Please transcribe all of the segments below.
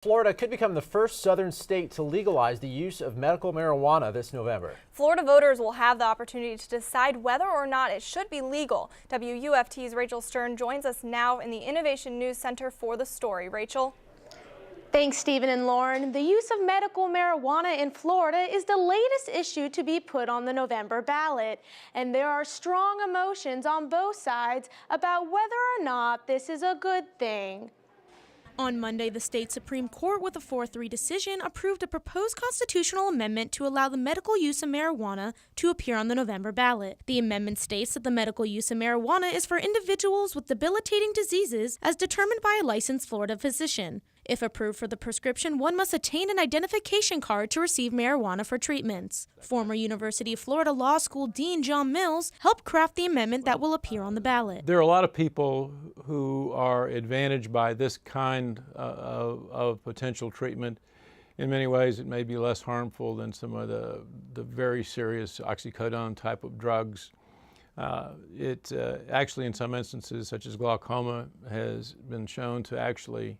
Florida could become the first southern state to legalize the use of medical marijuana this November. Florida voters will have the opportunity to decide whether or not it should be legal. WUFT's Rachel Stern joins us now in the Innovation News Center for the story. Rachel? Thanks, Stephen and Lauren. The use of medical marijuana in Florida is the latest issue to be put on the November ballot. And there are strong emotions on both sides about whether or not this is a good thing. On Monday, the state Supreme Court, with a 4-3 decision, approved a proposed constitutional amendment to allow the medical use of marijuana to appear on the November ballot. The amendment states that the medical use of marijuana is for individuals with debilitating diseases as determined by a licensed Florida physician. If approved for the prescription, one must attain an identification card to receive marijuana for treatments. Former University of Florida Law School Dean John Mills helped craft the amendment that will appear on the ballot. There are a lot of people who are advantaged by this kind of potential treatment. In many ways, it may be less harmful than some of the very serious oxycodone type of drugs. It actually, in some instances, such as glaucoma, has been shown to actually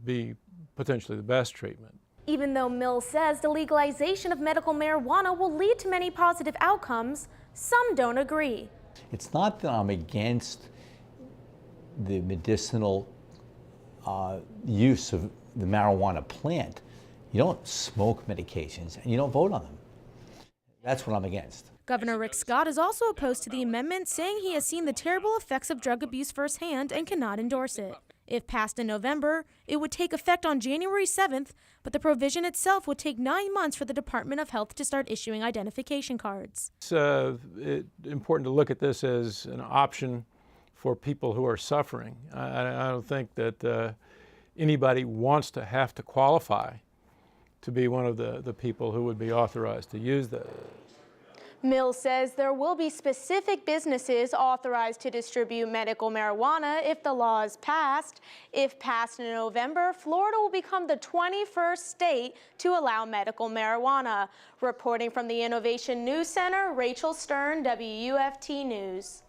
be potentially the best treatment. Even though Mills says the legalization of medical marijuana will lead to many positive outcomes, some don't agree. It's not that I'm against the medicinal use of the marijuana plant. You don't smoke medications and you don't vote on them. That's what I'm against. Governor Rick Scott is also opposed to the amendment, saying he has seen the terrible effects of drug abuse firsthand and cannot endorse it. If passed in November, it would take effect on January 7th, but the provision itself would take 9 months for the Department of Health to start issuing identification cards. It's important to look at this as an option for people who are suffering. I don't think that anybody wants to have to qualify to be one of the people who would be authorized to use that. Mills says there will be specific businesses authorized to distribute medical marijuana if the law is passed. If passed in November, Florida will become the 21st state to allow medical marijuana. Reporting from the Innovation News Center, Rachel Stern, WUFT News.